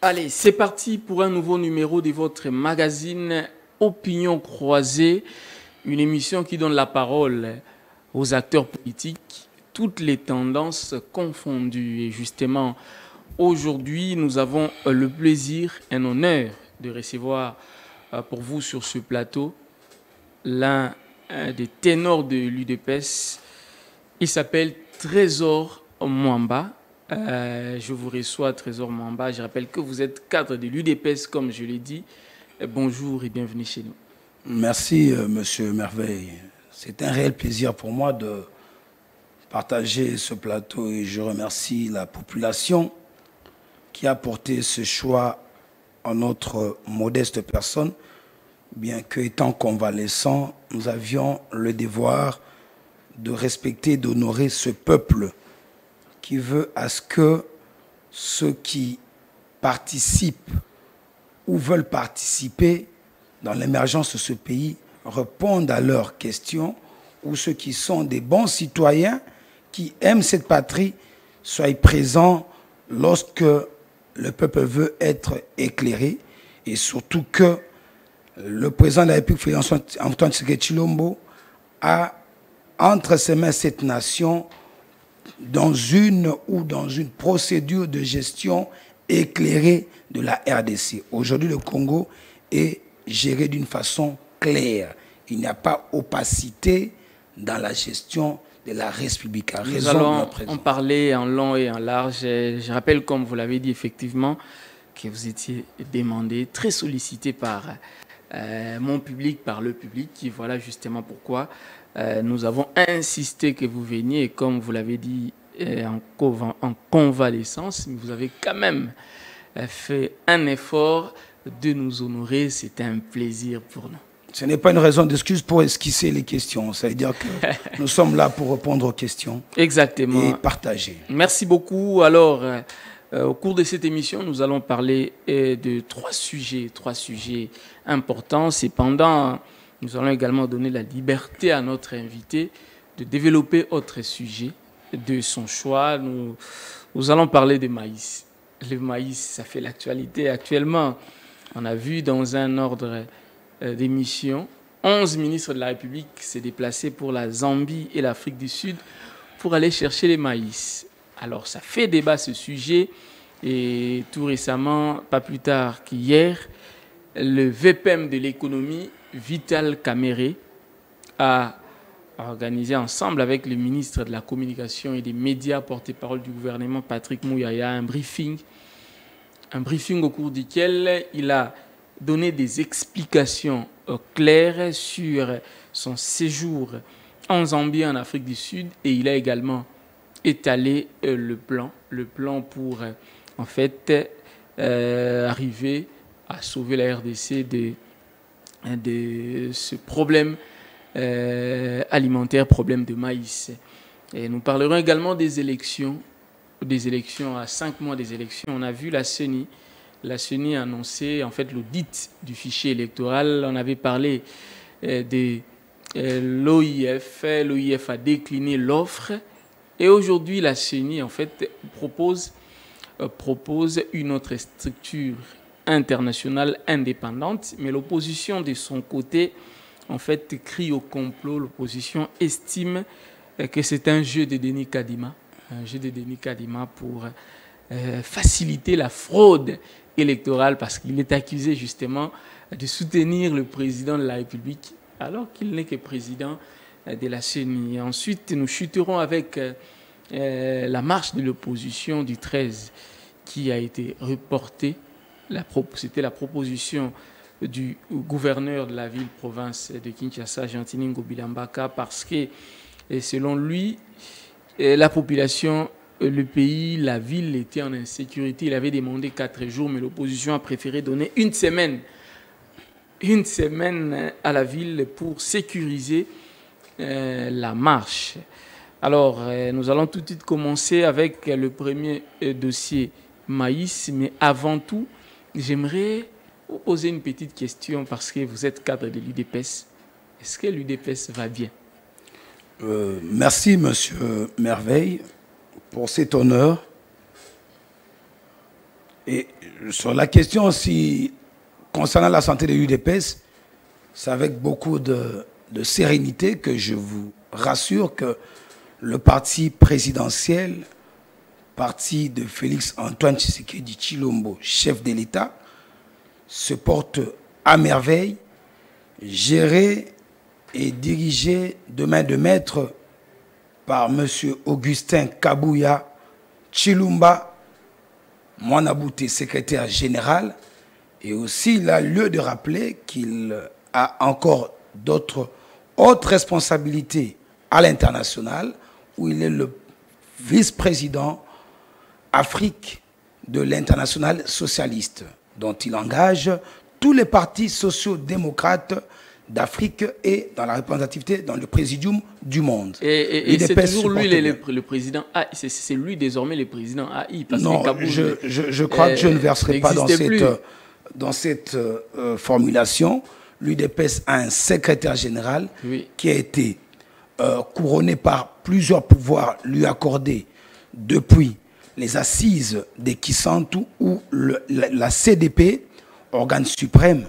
Allez, c'est parti pour un nouveau numéro de votre magazine Opinion croisée, une émission qui donne la parole aux acteurs politiques, toutes les tendances confondues. Et justement, aujourd'hui, nous avons le plaisir, un honneur de recevoir pour vous sur ce plateau l'un des ténors de l'UDPS. Il s'appelle Trésor Mwamba. Je vous reçois, Trésor Mwamba. Je rappelle que vous êtes cadre de l'UDPS, comme je l'ai dit. Bonjour et bienvenue chez nous. Merci, Monsieur Merveille. C'est un réel plaisir pour moi de partager ce plateau et je remercie la population qui a porté ce choix en notre modeste personne. Bien qu'étant convalescents, nous avions le devoir de respecter, d'honorer ce peuple qui veut à ce que ceux qui participent ou veulent participer dans l'émergence de ce pays répondent à leurs questions, ou ceux qui sont des bons citoyens qui aiment cette patrie soient présents lorsque le peuple veut être éclairé, et surtout que le président de la République, Antoine Tshisekedi Tshilombo, a entre ses mains cette nation dans une procédure de gestion éclairée de la RDC. Aujourd'hui, le Congo est géré d'une façon claire. Il n'y a pas opacité dans la gestion de la République. Nous allons en parler en long et en large. Je rappelle, comme vous l'avez dit effectivement, que vous étiez demandé, très sollicité par mon public, par le public. Et voilà justement pourquoi nous avons insisté que vous veniez. Et comme vous l'avez dit, en convalescence, mais vous avez quand même fait un effort de nous honorer. C'est un plaisir pour nous. Ce n'est pas une raison d'excuse pour esquisser les questions. Ça veut dire que nous sommes là pour répondre aux questions. Exactement. Et partager. Merci beaucoup. Alors, au cours de cette émission, nous allons parler de trois sujets importants. Cependant, nous allons également donner la liberté à notre invité de développer autre sujet de son choix. Nous allons parler de maïs. Le maïs, ça fait l'actualité actuellement. On a vu dans un ordre d'émission, 11 ministres de la République s'est déplacés pour la Zambie et l'Afrique du Sud pour aller chercher les maïs. Alors, ça fait débat ce sujet. Et tout récemment, pas plus tard qu'hier, le VPM de l'économie, Vital Kamerhe, a organisé ensemble avec le ministre de la Communication et des Médias, porte-parole du gouvernement, Patrick Mouyaya, un briefing au cours duquel il a donné des explications claires sur son séjour en Zambie, en Afrique du Sud, et il a également étalé le plan pour en fait arriver à sauver la RDC de ce problème alimentaire, problème de maïs. Et nous parlerons également des élections à 5 mois des élections. On a vu la CENI a annoncé en fait l'audit du fichier électoral. On avait parlé de l'OIF. L'OIF a décliné l'offre. Et aujourd'hui, la CENI en fait propose une autre structure internationale indépendante. Mais l'opposition de son côté, en fait, crie au complot. L'opposition estime que c'est un jeu de Denis Kadima. Un jeu de Denis Kadima pour faciliter la fraude électorale, parce qu'il est accusé justement de soutenir le président de la République alors qu'il n'est que président de la CENI. Ensuite, nous chuterons avec la marche de l'opposition du 13 qui a été reportée. C'était la proposition du gouverneur de la ville-province de Kinshasa, Gentini Ngobilambaka, parce que selon lui, la population, le pays, la ville était en insécurité. Il avait demandé 4 jours, mais l'opposition a préféré donner une semaine à la ville pour sécuriser la marche. Alors, nous allons tout de suite commencer avec le premier dossier maïs, mais avant tout, j'aimerais vous poser une petite question parce que vous êtes cadre de l'UDPS. Est-ce que l'UDPS va bien? Merci, Monsieur Merveille, pour cet honneur. Et sur la question concernant la santé de l'UDPS, c'est avec beaucoup de sérénité que je vous rassure que le parti présidentiel, parti de Félix Antoine Tshisekedi Tshilombo, chef de l'État, se porte à merveille, géré et dirigé de main de maître par M. Augustin Kabouya Tshilumba, Mwanabouté, secrétaire général. Et aussi, il a lieu de rappeler qu'il a encore d'autres hautes responsabilités à l'international, où il est le vice-président Afrique de l'international socialiste, dont il engage tous les partis sociaux-démocrates d'Afrique et dans la représentativité dans le présidium du monde. Et c'est toujours lui le président AI, c'est lui désormais le président AI. Parce non, que je crois que je ne verserai pas dans cette formulation. L'UDPS a un secrétaire général qui a été couronné par plusieurs pouvoirs lui accordés depuis les assises des Kisantu, où la CDP, organe suprême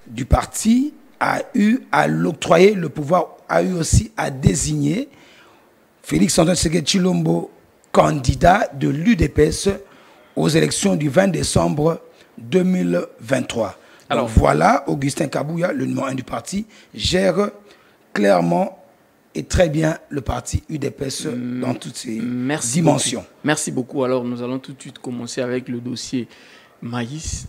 du parti, a eu à l'octroyer le pouvoir, a eu aussi à désigner Félix Antoine Tshisekedi Tshilombo candidat de l'UDPS aux élections du 20 décembre 2023. Alors donc voilà, Augustin Kabouya, le numéro 1 du parti, gère clairement et très bien le parti UDPS dans toutes ses dimensions. Merci beaucoup. Alors nous allons tout de suite commencer avec le dossier maïs.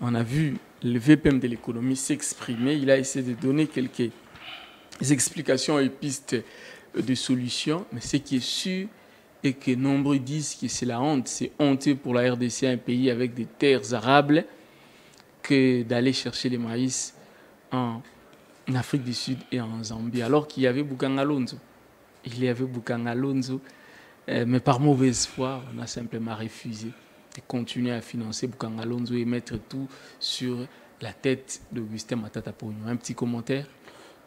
On a vu le VPM de l'économie s'exprimer. Il a essayé de donner quelques explications et pistes de solutions. Mais ce qui est sûr est que nombreux disent que c'est la honte. C'est honteux pour la RDC, un pays avec des terres arables, que d'aller chercher les maïs en Afrique du Sud et en Zambie. Alors qu'il y avait Bukanga Lonzo. Il y avait Bukanga Lonzo. Mais par mauvaise foi, on a simplement refusé de continuer à financer Bukanga Lonzo et mettre tout sur la tête d'Augustin Matata Pogno. Un petit commentaire?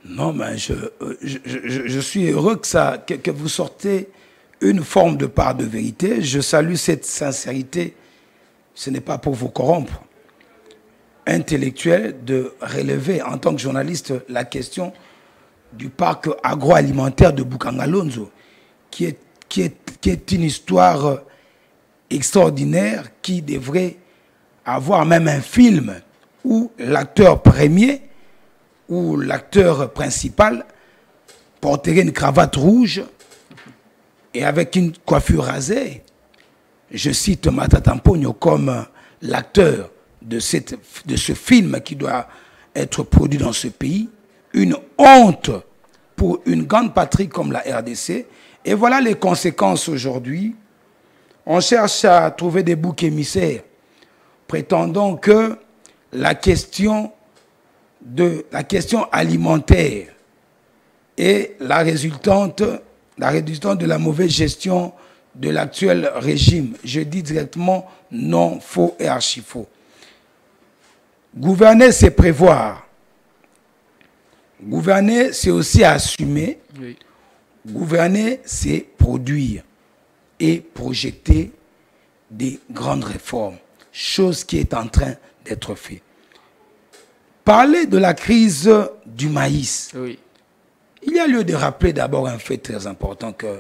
Non, mais je suis heureux que vous sortez une forme de part de vérité. Je salue cette sincérité. Ce n'est pas pour vous corrompre. Intellectuel de relever en tant que journaliste la question du parc agroalimentaire de Bukanga Lonzo, qui est une histoire extraordinaire qui devrait avoir même un film où l'acteur premier ou l'acteur principal porterait une cravate rouge et avec une coiffure rasée. Je cite Matata Pogno comme l'acteur de ce film qui doit être produit dans ce pays. Une honte pour une grande patrie comme la RDC. Et voilà les conséquences aujourd'hui. On cherche à trouver des boucs émissaires, prétendant que la question alimentaire est la résultante de la mauvaise gestion de l'actuel régime. Je dis directement non, faux et archi-faux. Gouverner, c'est prévoir. Gouverner, c'est aussi assumer. Oui. Gouverner, c'est produire et projeter des grandes réformes, chose qui est en train d'être faite. Parler de la crise du maïs, oui. Il y a lieu de rappeler d'abord un fait très important, que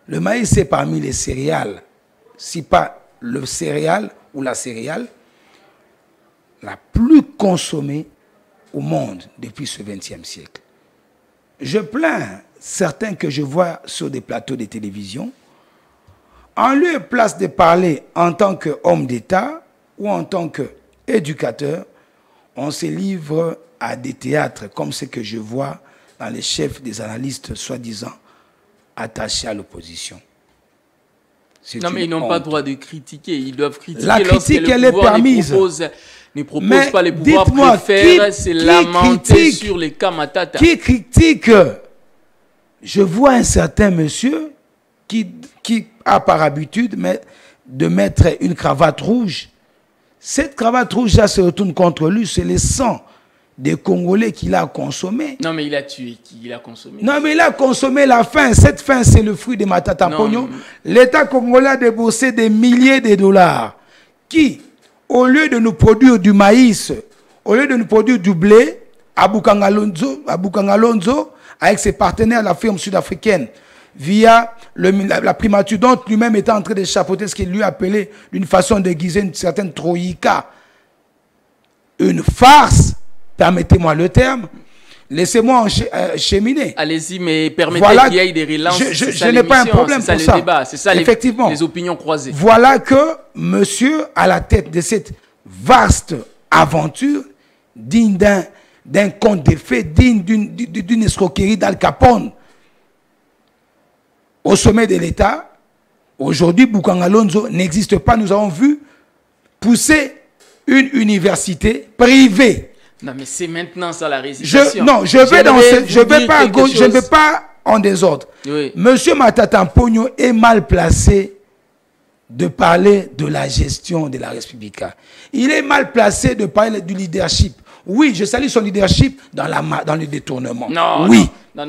le maïs est parmi les céréales, si pas le céréale ou la céréale, la plus consommée au monde depuis ce XXe siècle. Je plains certains que je vois sur des plateaux de télévision, en lieu et place de parler en tant qu'homme d'État ou en tant qu'éducateur, on se livre à des théâtres comme ce que je vois dans les chefs des analystes soi-disant attachés à l'opposition. Non, mais ils n'ont pas le droit de critiquer. Ils doivent critiquer. La critique, elle est permise. Ne propose pas les pouvoirs, préfèrent se lamenter sur les cas Matata. Qui critique? Je vois un certain monsieur qui a par habitude de mettre une cravate rouge. Cette cravate rouge-là se retourne contre lui, c'est le sang des Congolais qu'il a consommé. Non, mais il a tué qui? Il a consommé. Non, mais il a consommé la faim. Cette faim, c'est le fruit de Matata Pogno. L'État congolais a déboursé des milliers de dollars qui, au lieu de nous produire du maïs, au lieu de nous produire du blé, Abukangalonzo, avec ses partenaires, la firme sud-africaine, via la primature, dont lui-même était en train de chapeauter ce qu'il lui appelait d'une façon déguisée une certaine troïka, une farce, permettez-moi le terme, laissez-moi cheminer. Allez-y, mais permettez qu'il y ait des relances. Je n'ai pas un problème pour ça. Débat, c'est ça effectivement, les opinions croisées. Voilà que monsieur, à la tête de cette vaste aventure, digne d'un conte de fées, digne d'une escroquerie d'Al Capone, au sommet de l'État, aujourd'hui, Bukangalonzo n'existe pas. Nous avons vu pousser une université privée. Non, mais c'est maintenant ça la récitation. Je ne vais pas en désordre. Oui. Monsieur Matata Mponyo est mal placé de parler de la gestion de la République. Il est mal placé de parler du leadership. Oui, je salue son leadership dans le détournement. Non, oui. Non,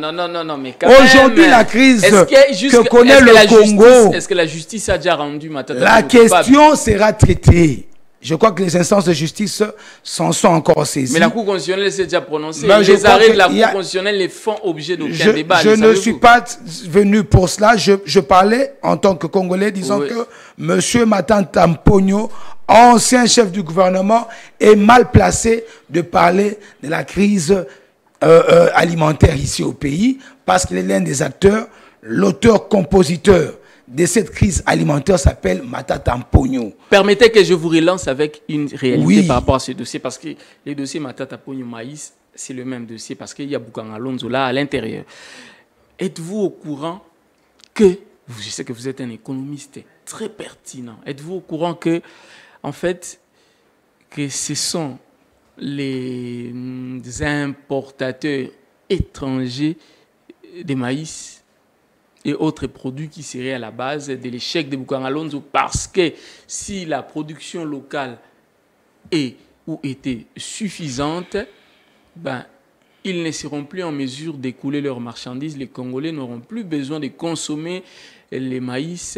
mais aujourd'hui, la crise que connaît le Congo... Est-ce que la justice a déjà rendu Matata Mponyo La question sera traitée. Je crois que les instances de justice s'en sont encore saisies. Mais la Cour constitutionnelle s'est déjà prononcée. Les arrêts de la Cour constitutionnelle les font objet d'aucun débat. Je ne suis pas venu pour cela. Je parlais en tant que Congolais, disant que M. Matata Mponyo, ancien chef du gouvernement, est mal placé de parler de la crise alimentaire ici au pays, parce qu'il est l'un des acteurs, l'auteur-compositeur de cette crise alimentaire s'appelle Matata Mponyo. Permettez que je vous relance avec une réalité par rapport à ce dossier, parce que les dossiers Matata Mponyo Maïs, c'est le même dossier, parce qu'il y a Bukangalonzo là à l'intérieur. Êtes-vous au courant que, je sais que vous êtes un économiste très pertinent, êtes-vous au courant que, en fait, que ce sont les importateurs étrangers de maïs et autres produits qui seraient à la base de l'échec de Bukangalonzo, parce que si la production locale est ou était suffisante, ben, ils ne seront plus en mesure d'écouler leurs marchandises. Les Congolais n'auront plus besoin de consommer les maïs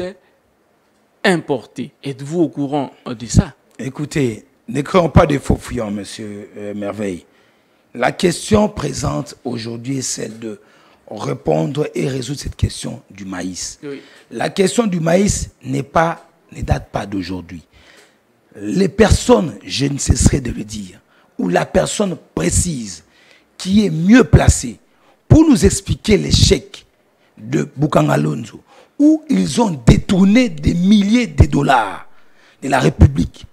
importés. Êtes-vous au courant de ça? Écoutez, ne créons pas de faux fuyants, monsieur Merveille. La question présente aujourd'hui est celle de répondre et résoudre cette question du maïs. Oui. La question du maïs ne date pas d'aujourd'hui. Les personnes, je ne cesserai de le dire, ou la personne précise qui est mieux placée pour nous expliquer l'échec de Bukangalonzo, où ils ont détourné des milliers de dollars de la République.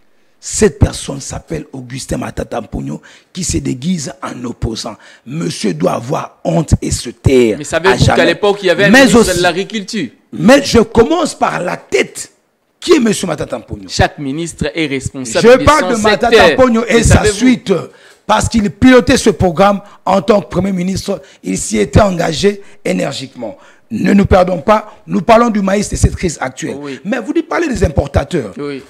Cette personne s'appelle Augustin Matata Mponyo, qui se déguise en opposant. Monsieur doit avoir honte et se taire. Mais savez-vous qu'à l'époque, il y avait un ministre de l'Agriculture? Mais je commence par la tête. Qui est monsieur Matata Mponyo? Chaque ministre est responsable de son secteur. Je parle de Matata Mponyo et sa suite, parce qu'il pilotait ce programme en tant que Premier ministre. Il s'y était engagé énergiquement. Ne nous perdons pas, nous parlons du maïs de cette crise actuelle. Oui. Mais vous parlez des importateurs. Oui.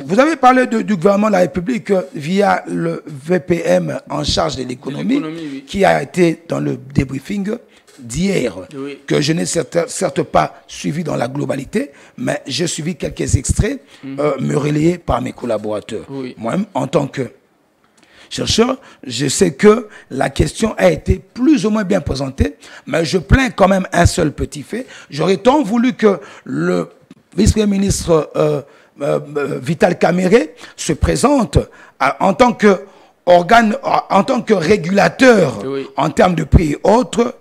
Vous avez parlé du gouvernement de la République via le VPM en charge de l'économie, oui, qui a été dans le débriefing d'hier, oui, que je n'ai certes pas suivi dans la globalité, mais j'ai suivi quelques extraits me relayés par mes collaborateurs. Oui. Moi-même, en tant que chercheur, je sais que la question a été plus ou moins bien présentée, mais je plains quand même un seul petit fait. J'aurais tant voulu que le vice-premier ministre Vital Kamerhe se présente en tant que organe, en tant que régulateur, oui, en termes de prix et autres,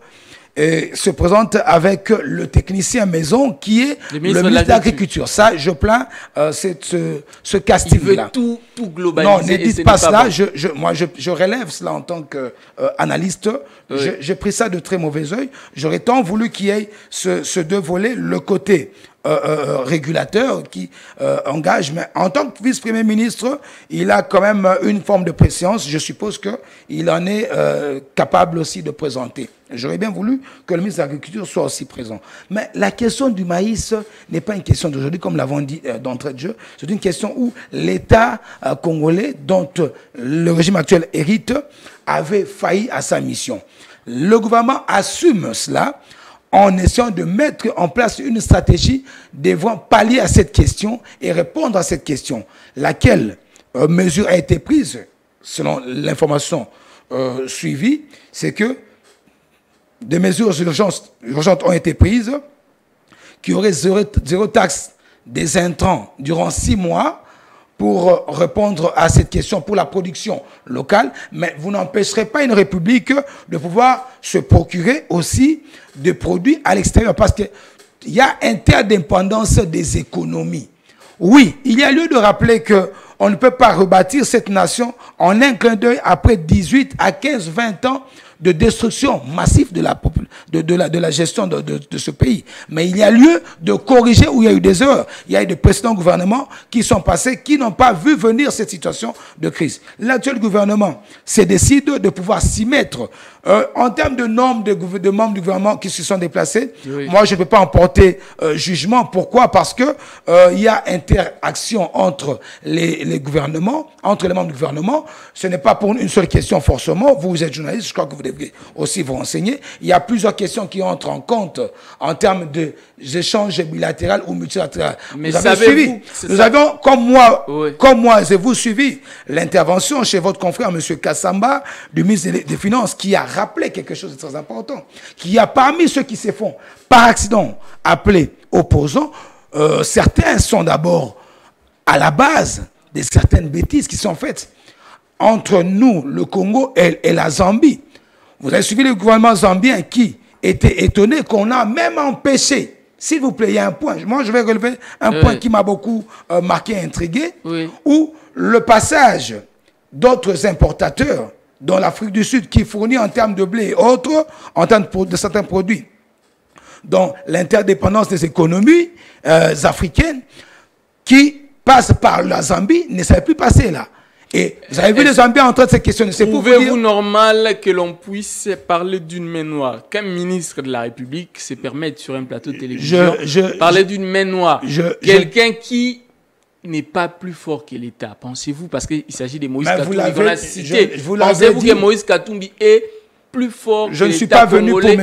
se présente avec le technicien maison qui est le ministre de l'Agriculture. Ça, je plains ce casting-là. Il veut tout globaliser. Non, ne dites pas cela. Moi, je relève cela en tant qu'analyste. Oui. J'ai pris ça de très mauvais oeil. J'aurais tant voulu qu'il y ait ce deux volets, le côté régulateur qui engage, mais en tant que vice-premier ministre, il a quand même une forme de préscience. Je suppose qu'il en est capable aussi de présenter. J'aurais bien voulu que le ministre de l'Agriculture soit aussi présent. Mais la question du maïs n'est pas une question d'aujourd'hui, comme l'avons dit d'entrée de jeu. C'est une question où l'État congolais, dont le régime actuel hérite, avait failli à sa mission. Le gouvernement assume cela en essayant de mettre en place une stratégie devant pallier à cette question et répondre à cette question. Laquelle mesure a été prise, selon l'information suivie, c'est que des mesures urgentes ont été prises, qu'il y aurait zéro taxe des intrants durant 6 mois pour répondre à cette question pour la production locale, mais vous n'empêcherez pas une république de pouvoir se procurer aussi des produits à l'extérieur, parce qu'il y a interdépendance des économies. Oui, il y a lieu de rappeler qu'on ne peut pas rebâtir cette nation en un clin d'œil après 18 à 15, 20 ans de destruction massive de la gestion de ce pays. Mais il y a lieu de corriger où il y a eu des erreurs. Il y a eu des précédents gouvernements qui sont passés, qui n'ont pas vu venir cette situation de crise. L'actuel gouvernement se décide de pouvoir s'y mettre. En termes de nombre de membres du gouvernement qui se sont déplacés, oui. Moi je ne peux pas en porter jugement. Pourquoi? Parce que il y a interaction entre les gouvernements, entre les membres du gouvernement. Ce n'est pas pour une seule question forcément. Vous êtes journaliste, je crois que vous devez aussi vous renseigner. Il y a plusieurs questions qui entrent en compte en termes d'échanges bilatéraux ou multilatéraux. Mais vous avez suivi. Nous avions, comme moi, et vous suivi l'intervention chez votre confrère, M. Kassamba, du ministre des Finances, qui a rappelé quelque chose de très important, qui a parmi ceux qui se font par accident appelés opposants, certains sont d'abord à la base de certaines bêtises qui sont faites entre nous, le Congo et la Zambie. Vous avez suivi le gouvernement zambien qui était étonné qu'on a même empêché. S'il vous plaît, il y a un point. Moi, je vais relever un point qui m'a beaucoup marqué et intrigué, où le passage d'autres importateurs dans l'Afrique du Sud qui fournit en termes de blé et autres, en termes de certains produits, dont l'interdépendance des économies africaines qui passent par la Zambie ne savait plus passer là. Et vous avez vu les Zambiens en train de se questionner. C'est pour vous dire... Trouvez-vous normal que l'on puisse parler d'une main noire? Qu'un ministre de la République se permette sur un plateau de télévision parler d'une main noire? Quelqu'un qui n'est pas plus fort que l'État, pensez-vous? Parce qu'il s'agit de Moïse Katumbi qu'on a cité. Pensez-vous que Moïse Katumbi est plus fort que l'État congolais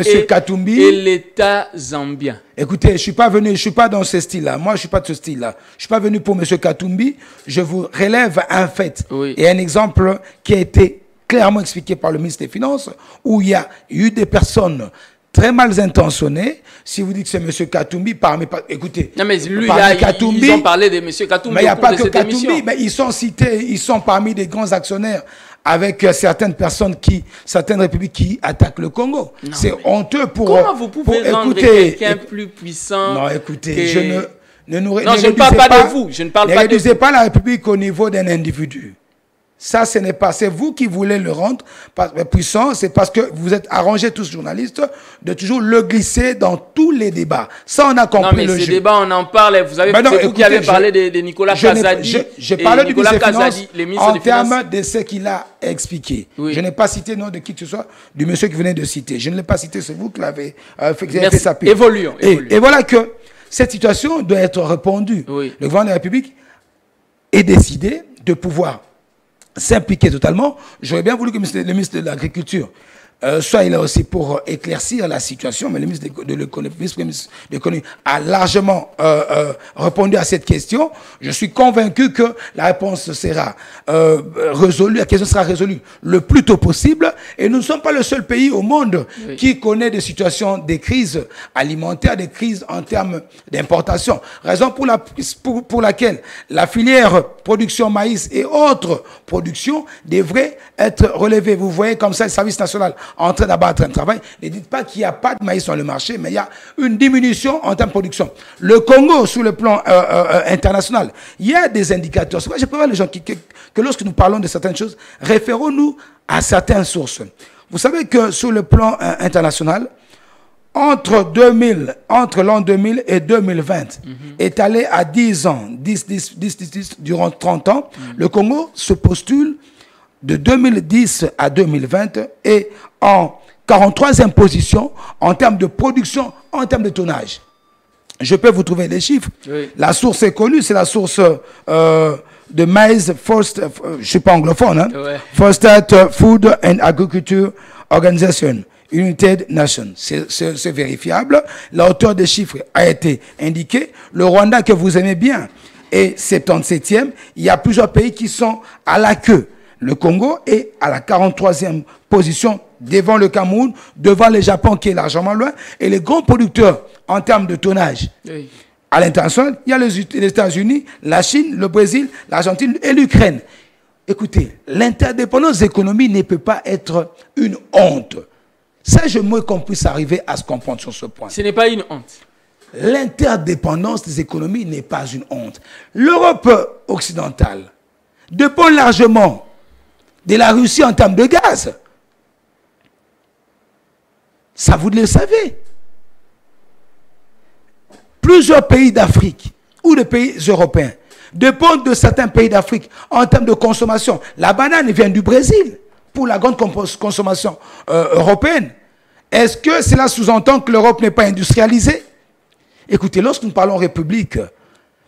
et l'État zambien? Écoutez, je ne suis pas dans ce style-là. Moi, je ne suis pas de ce style-là. Je ne suis pas venu pour M. Katumbi. Je vous relève un fait et un exemple qui a été clairement expliqué par le ministre des Finances, où il y a eu des personnes très mal intentionnées. Si vous dites que c'est M. Katumbi, écoutez, non, mais lui, là, Katumbi, ils ont parlé de M. Katumbi. Mais il n'y a pas que Katumbi, mais ils sont cités, ils sont parmi des grands actionnaires avec certaines personnes certaines républiques qui attaquent le Congo. C'est honteux pour... Comment vous pouvez rendre quelqu'un plus puissant? Non, écoutez, je ne parle pas de vous. Je ne parle pas de vous. Ne réduisez pas la République au niveau d'un individu. Ça, ce n'est pas... C'est vous qui voulez le rendre puissant. C'est parce que vous êtes arrangés tous journalistes de toujours le glisser dans tous les débats. Ça, on a compris le jeu. Non, mais ces débats, on en parle. Vous savez, c'est vous qui avez parlé de Nicolas Kazadi. J'ai parlé du ministre des Finances en termes de ce qu'il a expliqué. Oui. Je n'ai pas cité le nom de qui que ce soit, du monsieur qui venait de citer. Je ne l'ai pas cité, c'est vous qui l'avez fait sa pile. Évoluons. Et voilà que cette situation doit être répondue. Oui. Le gouvernement de la République est décidé de pouvoir s'impliquer totalement. J'aurais bien voulu que le ministre de l'Agriculture soit là aussi pour éclaircir la situation, mais le ministre de l'Économie a largement répondu à cette question. Je suis convaincu que la réponse sera résolue, la question sera résolue le plus tôt possible. Et nous ne sommes pas le seul pays au monde qui connaît des situations, des crises alimentaires, des crises en termes d'importation. Raison pour laquelle la filière production maïs et autres productions devrait être relevée. Vous voyez comme ça le service national en train d'abattre un travail. Ne dites pas qu'il n'y a pas de maïs sur le marché, mais il y a une diminution en termes de production. Le Congo, sur le plan international, il y a des indicateurs. C'est pourquoi je préfère les gens que lorsque nous parlons de certaines choses, référons-nous à certaines sources. Vous savez que sur le plan international, entre l'an 2000 et 2020, étalé à 10 ans, 10 durant 30 ans, le Congo se postule de 2010 à 2020 et en 43e position en termes de production, en termes de tonnage. Je peux vous trouver les chiffres. Oui. La source est connue, c'est la source de Maize First, je ne suis pas anglophone, hein? First Food and Agriculture Organization. United Nations. C'est vérifiable. La hauteur des chiffres a été indiquée. Le Rwanda, que vous aimez bien, est 77e. Il y a plusieurs pays qui sont à la queue. Le Congo est à la 43e position devant le Cameroun, devant le Japon qui est largement loin. Et les grands producteurs en termes de tonnage à l'international, il y a les États-Unis, la Chine, le Brésil, l'Argentine et l'Ukraine. Écoutez, l'interdépendance des économies ne peut pas être une honte. Ça, j'aimerais qu'on puisse arriver à se comprendre sur ce point. Ce n'est pas une honte. L'interdépendance des économies n'est pas une honte. L'Europe occidentale dépend largement de la Russie en termes de gaz. Ça, vous le savez. Plusieurs pays d'Afrique ou de pays européens dépendent de certains pays d'Afrique en termes de consommation. La banane vient du Brésil pour la grande consommation européenne. Est-ce que cela sous-entend que l'Europe n'est pas industrialisée? Écoutez, lorsque nous parlons République,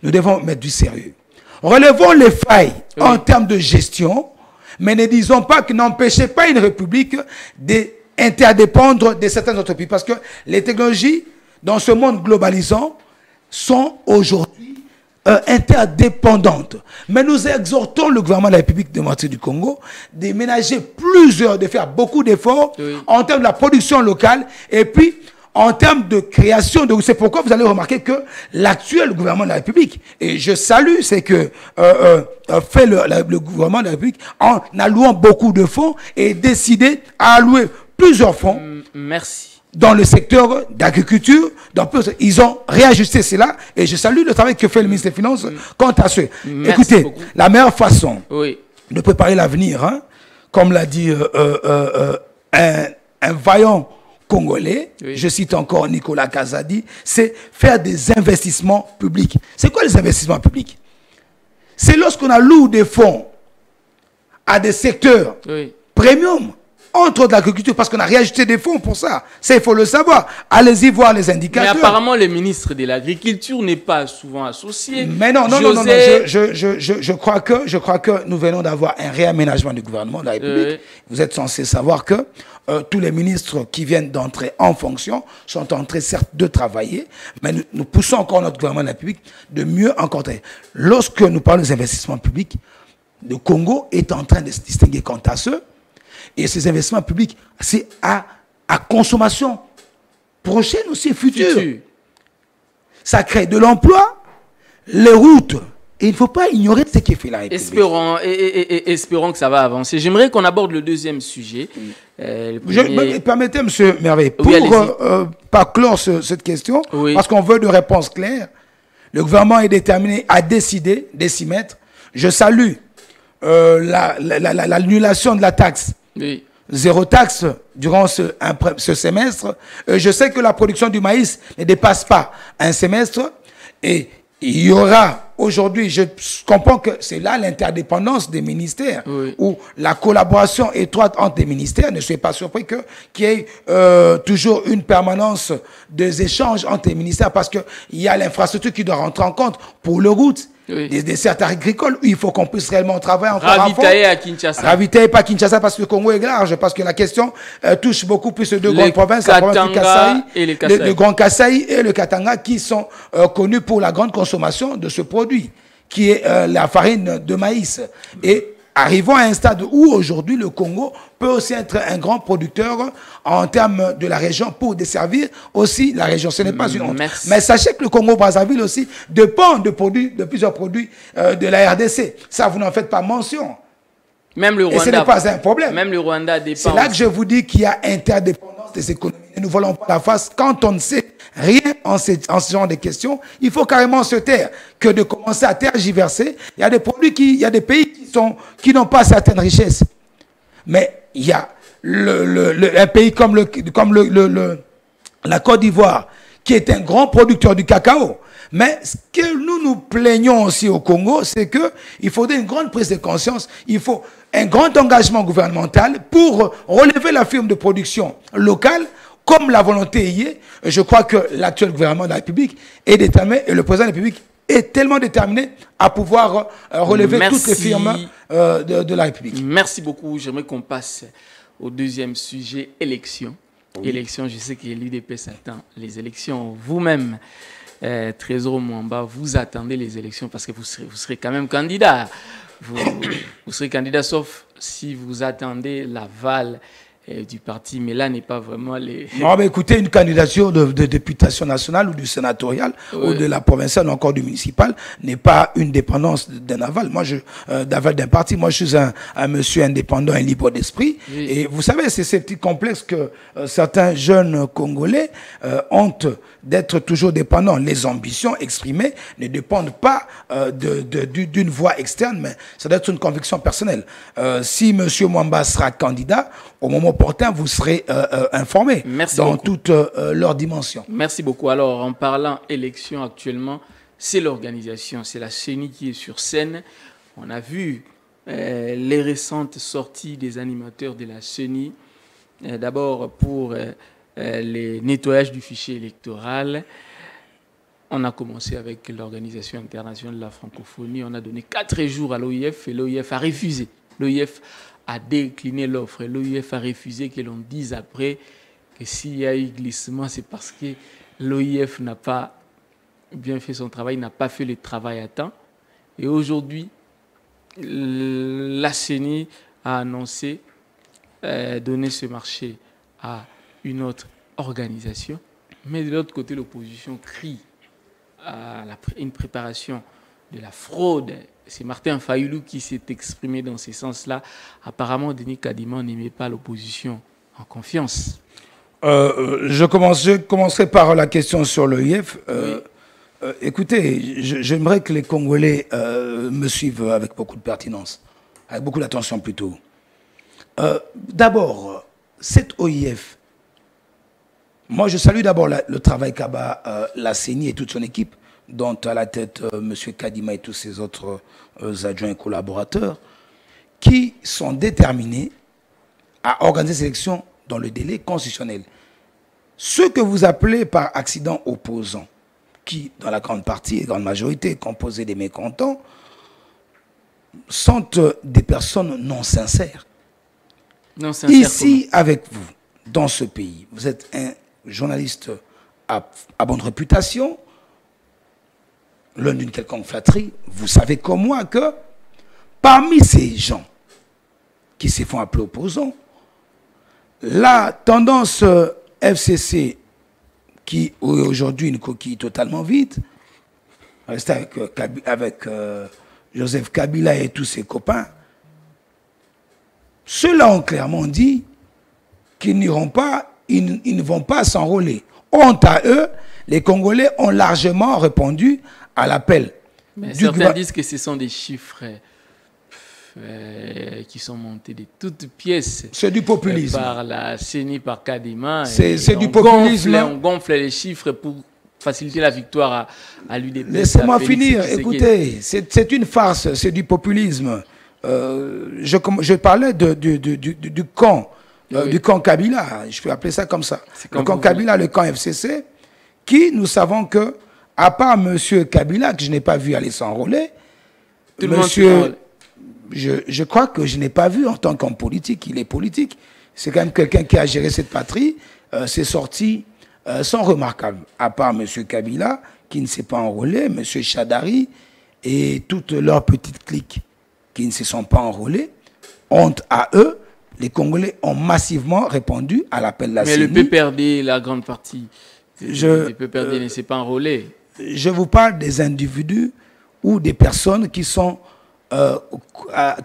nous devons mettre du sérieux. Relevons les failles en termes de gestion, mais ne disons pas que n'empêchez pas une République d'interdépendre de certaines entreprises. Parce que les technologies, dans ce monde globalisant, sont aujourd'hui interdépendantes. Mais nous exhortons le gouvernement de la République démocratique du Congo de ménager de faire beaucoup d'efforts en termes de la production locale et puis en termes de création. C'est pourquoi vous allez remarquer que l'actuel gouvernement de la République, et je salue ce que fait le gouvernement de la République en allouant beaucoup de fonds et décidé à allouer plusieurs fonds. Merci. Dans le secteur d'agriculture, ils ont réajusté cela et je salue le travail que fait le ministre des Finances quant à ce. Écoutez, beaucoup. La meilleure façon de préparer l'avenir, hein, comme l'a dit un vaillant Congolais, je cite encore Nicolas Kazadi, c'est faire des investissements publics. C'est quoi les investissements publics? C'est lorsqu'on alloue des fonds à des secteurs premium, entre autres l'agriculture, parce qu'on a réajusté des fonds pour ça. Ça, il faut le savoir. Allez-y voir les indicateurs. Mais apparemment, le ministre de l'Agriculture n'est pas souvent associé. Mais non. Je crois que nous venons d'avoir un réaménagement du gouvernement de la République. Vous êtes censé savoir que tous les ministres qui viennent d'entrer en fonction sont en train, certes, de travailler, mais nous poussons encore notre gouvernement de la République de mieux encadrer. Lorsque nous parlons des investissements publics, le Congo est en train de se distinguer quant à ceux. Et ces investissements publics, c'est à consommation prochaine aussi, future. Ça crée de l'emploi, les routes. Et il ne faut pas ignorer ce qui fait la République. Espérons que ça va avancer. J'aimerais qu'on aborde le deuxième sujet. Permettez, M. Merveille, pour pas clore cette question, parce qu'on veut de réponses claires, le gouvernement est déterminé à décider de s'y mettre. Je salue l'annulation de la taxe. Zéro taxe durant ce semestre. Je sais que la production du maïs ne dépasse pas un semestre et il y aura aujourd'hui, je comprends que c'est là l'interdépendance des ministères ou la collaboration étroite entre les ministères. Ne soyez pas surpris qu'il y ait toujours une permanence des échanges entre les ministères parce qu'il y a l'infrastructure qui doit rentrer en compte pour les routes. Des desserts agricoles où il faut qu'on puisse réellement travailler encore ravitailler à Kinshasa. Ravitailler pas Kinshasa parce que le Congo est large, parce que la question touche beaucoup plus les deux grandes provinces, la province du Kasaï, le Grand Kasaï et le Katanga qui sont connus pour la grande consommation de ce produit qui est la farine de maïs. Et arrivons à un stade où aujourd'hui le Congo peut aussi être un grand producteur en termes de la région pour desservir aussi la région. Ce n'est pas une honte. Mais sachez que le Congo-Brazzaville aussi dépend de plusieurs produits de la RDC. Ça, vous n'en faites pas mention. Même le Rwanda. Et ce n'est pas un problème. Même le Rwanda dépend. C'est là que je vous dis qu'il y a interdépendance des économies. Et nous ne voulons pas la face. Quand on ne sait rien en ce genre de questions, il faut carrément se taire que de commencer à tergiverser. Il y a des produits il y a des pays qui n'ont pas certaines richesses. Mais il y a un pays comme la Côte d'Ivoire, qui est un grand producteur du cacao. Mais ce que nous plaignons aussi au Congo, c'est qu'il faudrait une grande prise de conscience. Il faut un grand engagement gouvernemental pour relever la firme de production locale, comme la volonté y est. Je crois que l'actuel gouvernement de la République est déterminé, et le président de la République est tellement déterminé à pouvoir relever toutes les firmes de la République. Merci beaucoup. J'aimerais qu'on passe au deuxième sujet, élection. Oui. Élections, je sais que l'UDP s'attend. Les élections, vous-même, Trésor Mwamba, vous attendez les élections parce que vous serez quand même candidat. Vous serez candidat, sauf si vous attendez l'aval du parti, mais là n'est pas vraiment les... Non, mais écoutez, une candidature de députation nationale ou du sénatorial ou de la provinciale ou encore du municipal n'est pas une dépendance d'un aval. Moi, d'aval d'un parti. Moi, je suis un monsieur indépendant et libre d'esprit. Oui. Et vous savez, c'est ces petits complexes que certains jeunes Congolais ont d'être toujours dépendants. Les ambitions exprimées ne dépendent pas d'une voix externe, mais ça doit être une conviction personnelle. Si monsieur Mwamba sera candidat, au moment opportun, vous serez informés dans toutes leurs dimensions. Merci beaucoup. Alors, en parlant élection actuellement, c'est l'organisation, c'est la CENI qui est sur scène. On a vu les récentes sorties des animateurs de la CENI. D'abord pour les nettoyages du fichier électoral. On a commencé avec l'Organisation internationale de la francophonie. On a donné 4 jours à l'OIF et l'OIF a refusé. L'OIF a décliné l'offre et l'OIF a refusé que l'on dise après que s'il y a eu glissement, c'est parce que l'OIF n'a pas bien fait son travail, n'a pas fait le travail à temps. Et aujourd'hui, la CENI a annoncé donner ce marché à une autre organisation. Mais de l'autre côté, l'opposition crie à une préparation de la fraude. C'est Martin Fayulu qui s'est exprimé dans ce sens-là. Apparemment, Denis Kadima n'aimait pas l'opposition en confiance. Je commencerai par la question sur l'OIF. Oui. Écoutez, j'aimerais que les Congolais me suivent avec beaucoup de pertinence, avec beaucoup d'attention plutôt. D'abord, cette OIF, moi je salue d'abord le travail qu'a la CENI et toute son équipe, dont à la tête M. Kadima et tous ses autres adjoints et collaborateurs, qui sont déterminés à organiser ces élections dans le délai constitutionnel. Ceux que vous appelez par accident opposants, qui dans la grande partie et grande majorité composés des mécontents, sont des personnes non sincères. Ici, avec vous, dans ce pays, vous êtes un journaliste à bonne réputation, l'un d'une quelconque flatterie. Vous savez comme moi que parmi ces gens qui se font appeler opposants, la tendance FCC, qui est aujourd'hui une coquille totalement vide, reste avec Joseph Kabila et tous ses copains, ceux-là ont clairement dit qu'ils n'iront pas, ils ne vont pas s'enrôler. Honte à eux, les Congolais ont largement répondu à l'appel. Mais certains disent que ce sont des chiffres qui sont montés de toutes pièces. C'est du populisme. Par la CENI, par Kadima. C'est du populisme. On gonfle les chiffres pour faciliter la victoire à l'UDP. Laissez-moi finir. Écoutez, c'est une farce, c'est du populisme. Je parlais du camp, oui. Du camp Kabila, je peux appeler ça comme ça. Le camp Kabila, le camp FCC, qui, nous savons que, à part M. Kabila, que je n'ai pas vu aller s'enrôler, je crois que je n'ai pas vu en tant qu'homme politique, il est politique, c'est quand même quelqu'un qui a géré cette patrie, ses sorties sont remarquables, à part M. Kabila, qui ne s'est pas enrôlé, M. Chadari et toutes leurs petites cliques qui ne se sont pas enrôlés, honte à eux, les Congolais ont massivement répondu à l'appel de la CENI. Mais le PPRD, la grande partie, le PPRD ne s'est pas enrôlé. Je vous parle des individus ou des personnes qui sont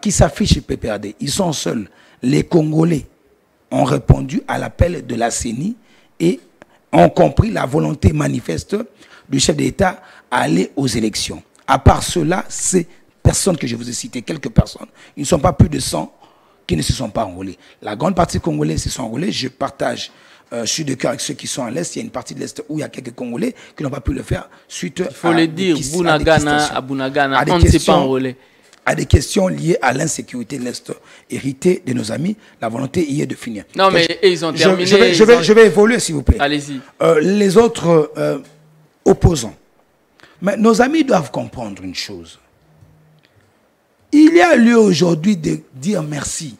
qui s'affichent chez PPRD. Ils sont seuls. Les Congolais ont répondu à l'appel de la CENI et ont compris la volonté manifeste du chef d'État à aller aux élections. À part cela, ces personnes que je vous ai citées, quelques personnes, ils ne sont pas plus de 100 qui ne se sont pas enrôlés. La grande partie congolais se sont enrôlés. Je partage, je suis de cœur avec ceux qui sont à l'Est. Il y a une partie de l'Est où il y a quelques Congolais qui n'ont pas pu le faire suite il faut le dire, Bunagana, on ne s'est pas enrôlé. À des questions liées à l'insécurité de l'Est héritée de nos amis, la volonté y est de finir. Non, mais ils ont terminé. Je vais évoluer, s'il vous plaît. Allez-y. Les autres opposants. Mais nos amis doivent comprendre une chose. Il y a lieu aujourd'hui de dire merci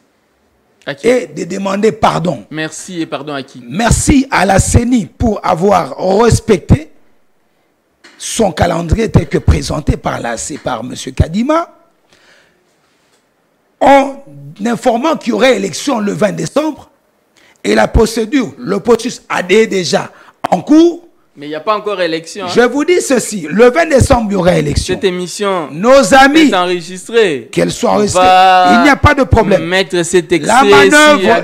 et de demander pardon. Merci et pardon à qui? Merci à la CENI pour avoir respecté son calendrier tel que présenté par M. Kadima, en informant qu'il y aurait élection le 20 décembre et la procédure, le processus a déjà en cours. Mais il n'y a pas encore élection. Je vous dis ceci, le 20 décembre, il y aura élection. Cette émission nos amis, est enregistrée. Qu'elle soit enregistrée, il n'y a pas de problème. Mettre cet extrait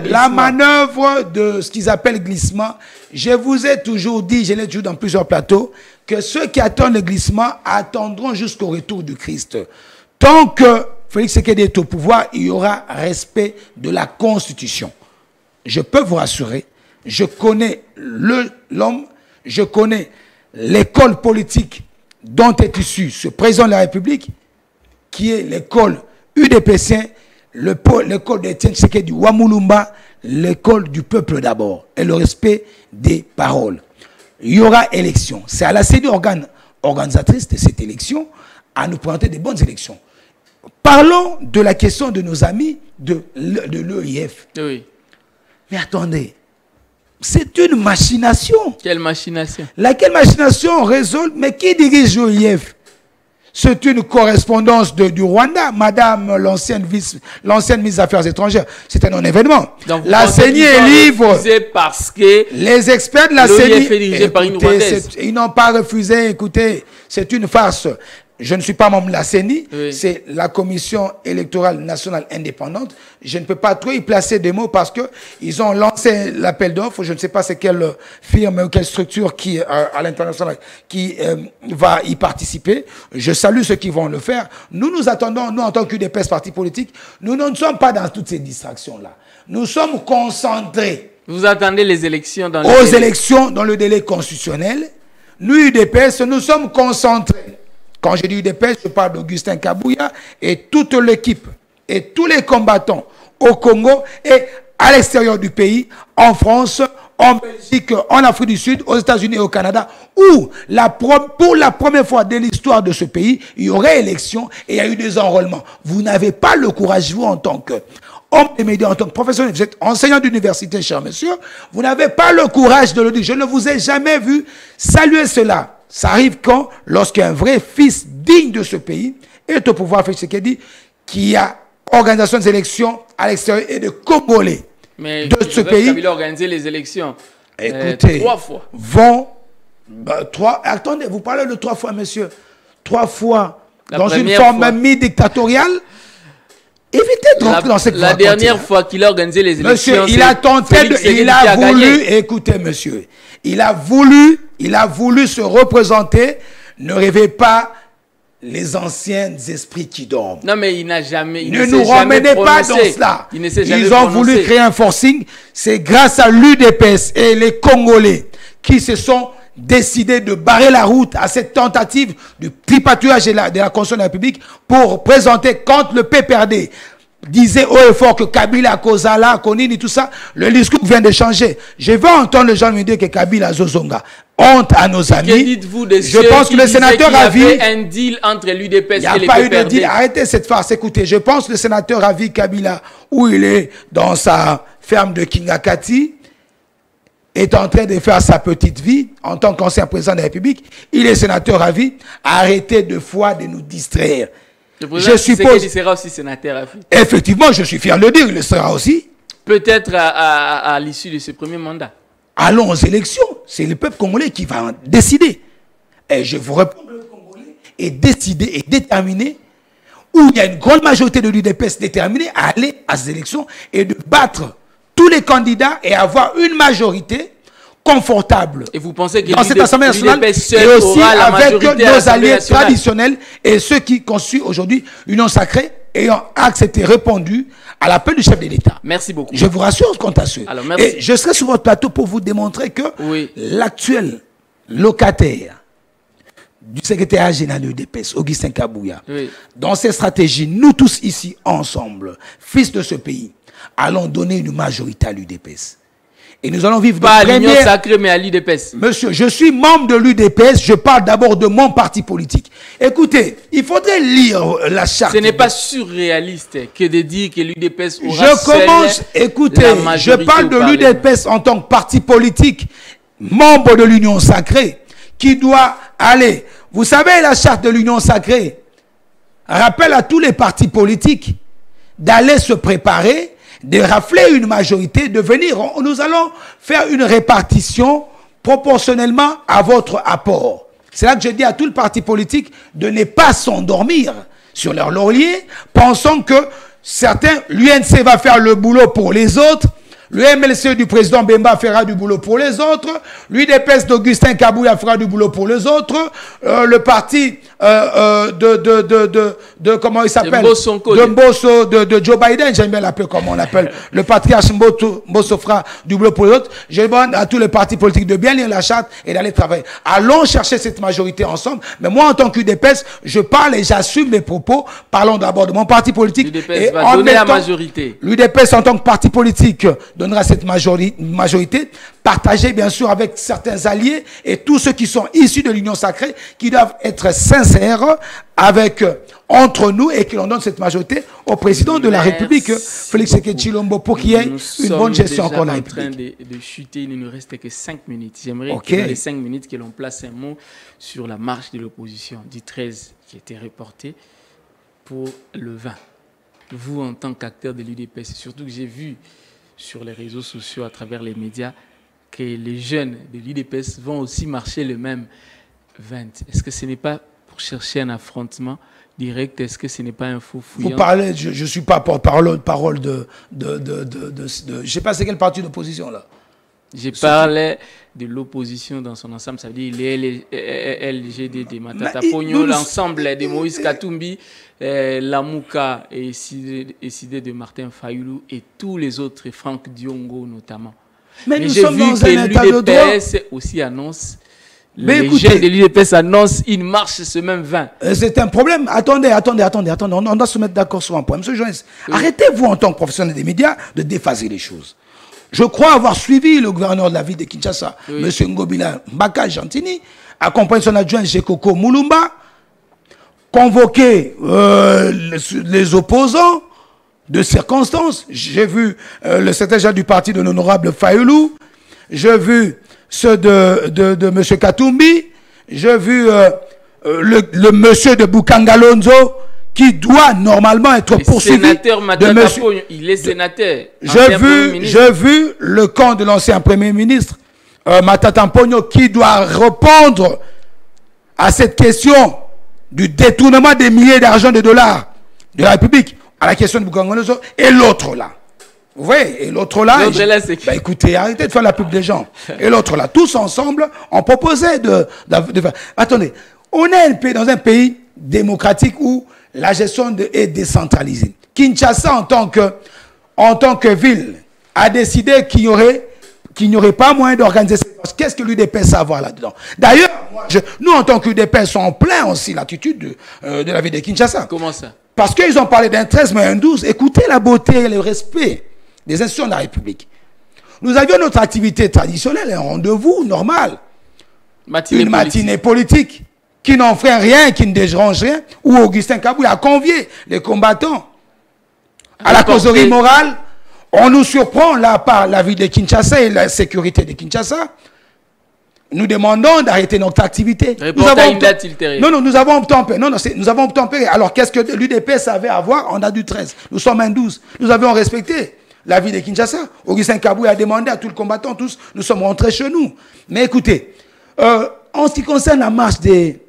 la manœuvre de ce qu'ils appellent glissement, je vous ai toujours dit, je l'ai toujours dans plusieurs plateaux, que ceux qui attendent le glissement attendront jusqu'au retour du Christ. Tant que Félix Tshisekedi est au pouvoir, il y aura respect de la Constitution. Je peux vous rassurer, je connais l'homme, je connais l'école politique dont est issu ce président de la République, qui est l'école UDPC, l'école d'Étienne Tshisekedi Wamulumba, l'école du peuple d'abord, et le respect des paroles. Il y aura élection. C'est à la CENI organisatrice de cette élection à nous présenter des bonnes élections. Parlons de la question de nos amis de l'EIF. Oui. Mais attendez, c'est une machination. Quelle machination? Laquelle machination résulte? Mais qui dirige l'EIF? C'est une correspondance du Rwanda, madame l'ancienne ministre des Affaires étrangères. C'est un non-événement. La CENI est libre. Parce que les experts de la CENI, est dirigé par une Rwandaise. Ils n'ont pas refusé. Écoutez, c'est une farce. Je ne suis pas membre de la CENI, oui. C'est la Commission électorale nationale indépendante. Je ne peux pas trop y placer des mots parce qu'ils ont lancé l'appel d'offres. Je ne sais pas c'est quelle firme ou quelle structure qui, à l'international qui va y participer. Je salue ceux qui vont le faire. Nous attendons, nous en tant qu'UDPS parti politique, nous ne sommes pas dans toutes ces distractions-là. Nous sommes concentrés. Vous attendez les élections dans aux élections dans le délai constitutionnel. Nous, UDPS, nous sommes concentrés. Quand je dis UDPS, je parle d'Augustin Kabouya et toute l'équipe et tous les combattants au Congo et à l'extérieur du pays, en France, en Belgique, en Afrique du Sud, aux États-Unis et au Canada, où pour la première fois de l'histoire de ce pays, il y aurait élection et il y a eu des enrôlements. Vous n'avez pas le courage, vous, en tant qu'homme des médias, en tant que professionnel, vous êtes enseignant d'université, cher monsieur, vous n'avez pas le courage de le dire. Je ne vous ai jamais vu saluer cela. Ça arrive quand, lorsqu'un vrai fils digne de ce pays est au pouvoir, Félix Tshisekedi, qui a organisation des élections à l'extérieur et de Congolais de ce pays. Il a organisé les élections. Écoutez, 3 fois. Attendez, vous parlez de 3 fois, monsieur. 3 fois dans une forme mi-dictatoriale. Évitez de rentrer dans cette La dernière fois qu'il a organisé les élections, monsieur, il a tenté il a voulu, écoutez, monsieur, il a voulu se représenter. Ne rêvez pas les anciens esprits qui dorment. Non, mais il n'a jamais. Ne nous ramenez pas dans cela. Ils ont voulu créer un forcing. C'est grâce à l'UDPS et les Congolais qui se sont décidés de barrer la route à cette tentative du tripatouillage de la Constitution de la République pour présenter quand le PPRD disait haut et fort que Kabila, Kozala, Konini, tout ça, le discours vient de changer. Je veux entendre les gens me dire que Kabila Zozonga. Honte à nos amis. Que dites-vous de je pense que le sénateur Ravi. Il y avait un deal entre l'UDPS et les PPRD. Il n'y a pas eu de deal. Arrêtez cette farce. Écoutez, je pense que le sénateur Ravi Kabila, où il est dans sa ferme de Kingakati, est en train de faire sa petite vie en tant qu'ancien président de la République. Il est sénateur Ravi. Arrêtez de nous distraire. Je suppose qu'il sera aussi sénateur Ravi. Effectivement, je suis fier de le dire, il le sera aussi. Peut-être à l'issue de ce premier mandat. Allons aux élections. C'est le peuple congolais qui va décider. Et je vous réponds, le peuple congolais est décidé et déterminé, où il y a une grande majorité de l'UDPS déterminée à aller à ces élections et de battre tous les candidats et avoir une majorité confortable. Et vous pensez que dans cette Assemblée nationale et aussi avec nos alliés traditionnels et ceux qui constituent aujourd'hui l'Union sacrée ayant accepté, répondu à l'appel du chef de l'État. Merci beaucoup. Je vous rassure quant à ceux. Alors, merci. Et je serai sur votre plateau pour vous démontrer que l'actuel locataire du secrétaire général de l'UDPS, Augustin Kabouya, dans ses stratégies, nous tous ici ensemble, fils de ce pays, allons donner une majorité à l'UDPS. Et nous allons vivre pas à l'Union sacrée, mais à l'UDPS. Monsieur, je suis membre de l'UDPS, je parle d'abord de mon parti politique. Écoutez, il faudrait lire la charte. Ce n'est pas surréaliste que de dire que l'UDPS aura Je commence, écoutez, je parle de l'UDPS en tant que parti politique, membre de l'Union sacrée, qui doit aller. Vous savez, la charte de l'Union sacrée rappelle à tous les partis politiques d'aller se préparer, de rafler une majorité, de venir. Nous allons faire une répartition proportionnellement à votre apport. C'est là que je dis à tout le parti politique de ne pas s'endormir sur leur laurier, pensant que certains, l'UNC va faire le boulot pour les autres, le MLC du président Bemba fera du boulot pour les autres, l'UDPS d'Augustin Kabouya fera du boulot pour les autres, le parti comment il s'appelle, de Joe Biden, j'aime bien l'appeler comme on l'appelle, le patriarche Mbosso fera du boulot pour les autres. Je demande à tous les partis politiques de bien lire la charte et d'aller travailler. Allons chercher cette majorité ensemble, mais moi en tant qu'UDPS, je parle et j'assume mes propos. Parlons d'abord de mon parti politique. L'UDPS va donner la majorité. L'UDPS en tant que parti politique donnera cette majorité, partagée bien sûr avec certains alliés et tous ceux qui sont issus de l'Union sacrée, qui doivent être sincères avec entre nous et qui l'on donne cette majorité au président de la République, Félix Tshisekedi Tshilombo, pour qu'il y ait une bonne gestion encore de la République. Nous sommes déjà en train de chuter, il ne nous reste que 5 minutes. J'aimerais que dans les 5 minutes que l'on place un mot sur la marche de l'opposition du 13 qui était reportée pour le 20. Vous, en tant qu'acteur de l'UDPS, surtout que j'ai vu sur les réseaux sociaux, à travers les médias, que les jeunes de l'UDPS vont aussi marcher le même 20. Est-ce que ce n'est pas pour chercher un affrontement direct? Est-ce que ce n'est pas un faux fouillant? Vous parlez, je ne suis pas porte-parole de je ne sais pas c'est quel parti d'opposition là. Je parlais de l'opposition dans son ensemble, ça veut dire les LGD, Matata Pogno, l'ensemble de Moïse Katumbi, Lamouka et Sidé de Martin Fayoulou et tous les autres, Franck Diongo notamment. Mais j'ai vu que l'UDPS aussi annonce, les jeunes de l'UDPS annoncent une marche ce même 20. C'est un problème. Attendez. On doit se mettre d'accord sur un point. Monsieur Jones, arrêtez-vous en tant que professionnel des médias de déphaser les choses. Je crois avoir suivi le gouverneur de la ville de Kinshasa, M. Ngobila Mbaka Gentini, accompagné son adjoint Jekoko Moulumba, convoqué les opposants de circonstances. J'ai vu le secrétaire du parti de l'honorable Fayoulou, j'ai vu ceux de M. Katumbi, j'ai vu le monsieur de Bukangalonzo, qui doit normalement être poursuivi. Sénateur Matata Pogno, il est sénateur. J'ai vu le camp de l'ancien Premier ministre, Matata Pogno, qui doit répondre à cette question du détournement des milliers d'argent de dollars de la République, à la question de Bukangalonzo, et l'autre là. Vous voyez, et l'autre là, écoutez, arrêtez de faire la pub des gens. Et l'autre là, tous ensemble, on proposait de faire. Attendez, on est dans un pays démocratique où la gestion est décentralisée. Kinshasa, en tant que ville, a décidé qu'il n'y aurait pas moyen d'organiser cette marche. Qu'est-ce que l'UDPS a à voir là-dedans? D'ailleurs, nous, en tant qu'UDPS, sommes en plein aussi l'attitude de la ville de Kinshasa. Comment ça? Parce qu'ils ont parlé d'un 13 mais un 12. Écoutez la beauté et le respect des institutions de la République. Nous avions notre activité traditionnelle, un rendez-vous normal. Une matinée politique qui n'en ferait rien, qui ne dérange rien, où Augustin Kabouya a convié les combattants à la causerie morale. On nous surprend là par la ville de Kinshasa et la sécurité de Kinshasa. Nous demandons d'arrêter notre activité. Nous avons obtempéré. Nous avons obtempéré. Alors qu'est-ce que l'UDPS avait à voir? On a du 13. Nous sommes un 12. Nous avions respecté la ville de Kinshasa. Augustin Kabouya a demandé à tous les combattants, tous, nous sommes rentrés chez nous. Mais écoutez, en ce qui concerne la marche des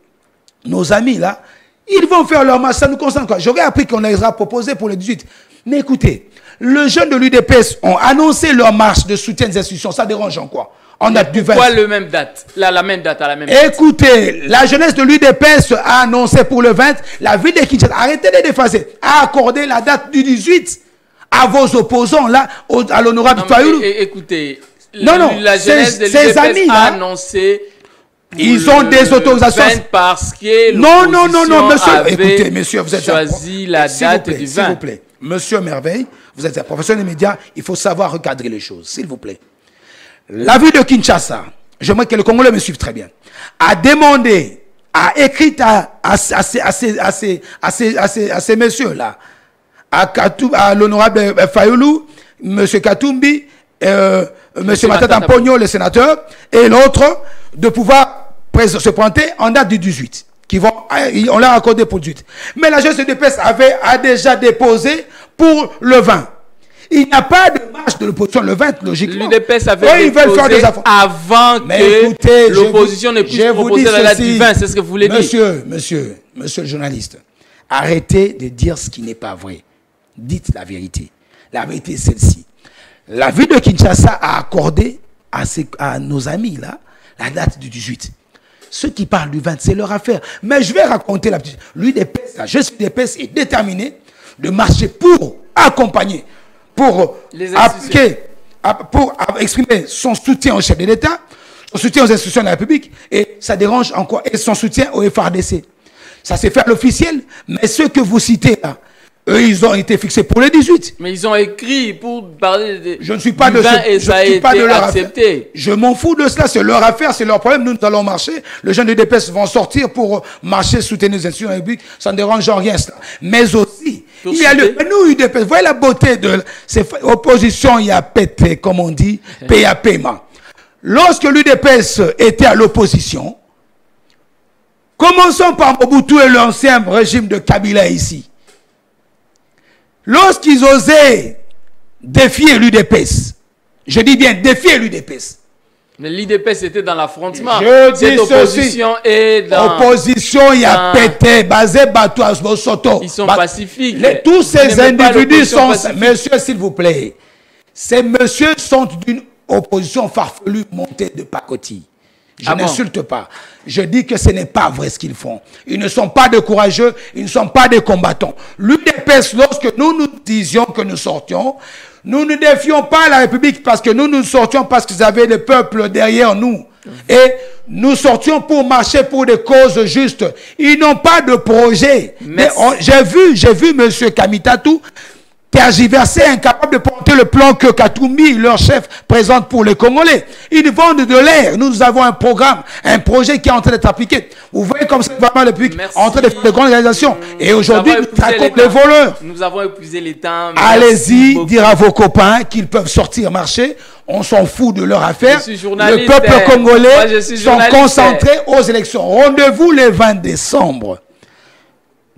nos amis là, ils vont faire leur marche, ça nous concerne quoi? J'aurais appris qu'on les a proposés pour le 18. Mais écoutez, les jeunes de l'UDPS ont annoncé leur marche de soutien des institutions, ça dérange en quoi? On a du 20. Pourquoi la même date à la même date? Écoutez, la jeunesse de l'UDPS a annoncé pour le 20, la ville de Kinshasa, arrêtez de déphaser, a accordé la date du 18 à vos opposants là, à l'honorable Fayoulou. Écoutez, la jeunesse de l'UDPS a annoncé. Ils ont des autorisations. Parce que non, monsieur. Écoutez, monsieur, vous êtes choisi la date du 20. S'il vous plaît, monsieur Merveille, vous êtes un professionnel des médias, il faut savoir recadrer les choses, s'il vous plaît. La ville de Kinshasa, j'aimerais que le Congolais me suive très bien, a demandé, a écrit à ces messieurs-là, à l'honorable Fayoulou, M. Katumbi, M. Matata Pogno, le sénateur, et l'autre, de pouvoir se présenter en date du 18. On l'a accordé pour le 18. Mais la jeunesse de DPS a déjà déposé pour le 20. Il n'y a pas de marche de l'opposition le 20, logiquement. L'UDPS avait déposé avant que l'opposition ne puisse proposer la date du 20. C'est ce que vous voulez dire. Monsieur le journaliste, arrêtez de dire ce qui n'est pas vrai. Dites la vérité. La vérité est celle-ci. La ville de Kinshasa a accordé à nos amis, là, la date du 18. Ceux qui parlent du 20, c'est leur affaire. Mais je vais raconter la petite... L'UDPS, la jeunesse UDPS est déterminée de marcher pour accompagner, pour appliquer, pour exprimer son soutien au chef de l'État, son soutien aux institutions de la République, et ça dérange encore, et son soutien au FRDC. Ça c'est fait à l'officiel, mais ceux que vous citez là, eux, ils ont été fixés pour le 18. Mais ils ont écrit pour parler de... Je ne suis pas de et ça a été accepté. Je m'en fous de cela, c'est leur affaire, c'est leur problème. Nous allons marcher. Les jeunes de DPS vont sortir pour marcher, soutenir les institutions de la République. Ça ne dérange en rien, cela. Mais aussi, il y a nous, UDPS, vous voyez la beauté de... Opposition, il y a pété, comme on dit, paye à paiement. Lorsque l'UDPS était à l'opposition, commençons par Mobutu et l'ancien régime de Kabila ici. Lorsqu'ils osaient défier l'UDPS, je dis bien défier l'UDPS. Mais l'UDPS était dans l'affrontement. Je dis cette opposition ceci. Est dans... Opposition, il y a pété, basé, bateau, soto. Ils sont pacifiques. Tous ces individus sont... Monsieur, s'il vous plaît, ces messieurs sont d'une opposition farfelue montée de pacotille. Je n'insulte pas. Je dis que ce n'est pas vrai ce qu'ils font. Ils ne sont pas de courageux, ils ne sont pas des combattants. L'UDPS, lorsque nous nous disions que nous sortions, nous ne défions pas la République parce que nous sortions parce qu'ils avaient le peuple derrière nous. Et nous sortions pour marcher pour des causes justes. Ils n'ont pas de projet. J'ai vu M. Kamitatou tergiversé, incapable de porter le plan que Katumbi, leur chef, présente pour les Congolais. Ils vendent de l'air. Nous avons un programme, un projet qui est en train d'être appliqué. Vous voyez comme c'est vraiment le public en train de faire de grandes réalisations. Et aujourd'hui, nous traquons les voleurs. Nous avons épuisé les temps. Allez-y, dire à vos copains qu'ils peuvent sortir marcher. On s'en fout de leur affaire. Le peuple congolais sont concentrés aux élections. Rendez-vous le 20 décembre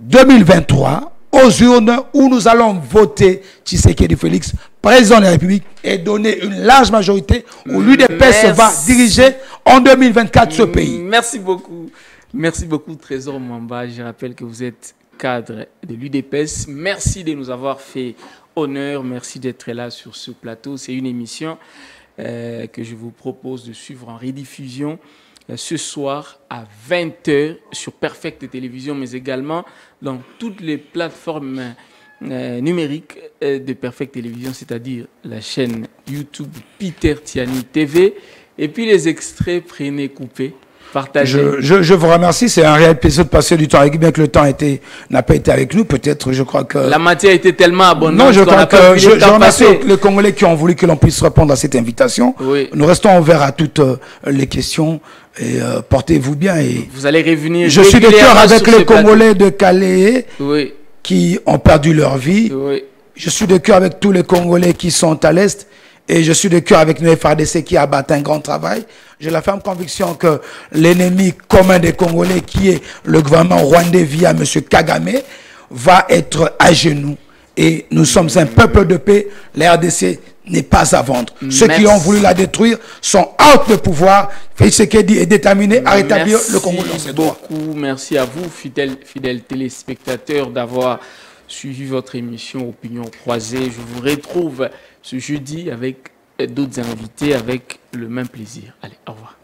2023. Aux urnes où nous allons voter Tshisekedi Félix, président de la République, et donner une large majorité où l'UDPS va diriger en 2024 ce pays. Merci beaucoup. Merci beaucoup, Trésor Mwamba. Je rappelle que vous êtes cadre de l'UDPS. Merci de nous avoir fait honneur. Merci d'être là sur ce plateau. C'est une émission que je vous propose de suivre en rediffusion ce soir à 20h sur Perfect Télévision, mais également dans toutes les plateformes numériques de Perfect Télévision, c'est-à-dire la chaîne YouTube Peter Tiani TV. Et puis les extraits, prenez, coupez, partagez. Je vous remercie, c'est un réel plaisir de passer du temps avec, bien que le temps n'a pas été avec nous, peut-être, je crois que... La matière était tellement abondante. Non, je crois que je remercie les Congolais qui ont voulu que l'on puisse répondre à cette invitation. Oui. Nous restons ouverts à toutes les questions. Et portez-vous bien. Et vous allez revenir. Je suis de cœur avec les Congolais de Calais qui ont perdu leur vie. Oui. Je suis de cœur avec tous les Congolais qui sont à l'Est. Et je suis de cœur avec nos FARDC qui abattent un grand travail. J'ai la ferme conviction que l'ennemi commun des Congolais, qui est le gouvernement rwandais via M. Kagame, va être à genoux. Et nous sommes un peuple de paix. La RDC n'est pas à vendre. Ceux qui ont voulu la détruire sont out de pouvoir. Tshisekedi est déterminé à rétablir le Congo dans ses droits. Merci à vous, fidèles téléspectateurs, d'avoir suivi votre émission Opinion Croisée. Je vous retrouve ce jeudi avec d'autres invités avec le même plaisir. Allez, au revoir.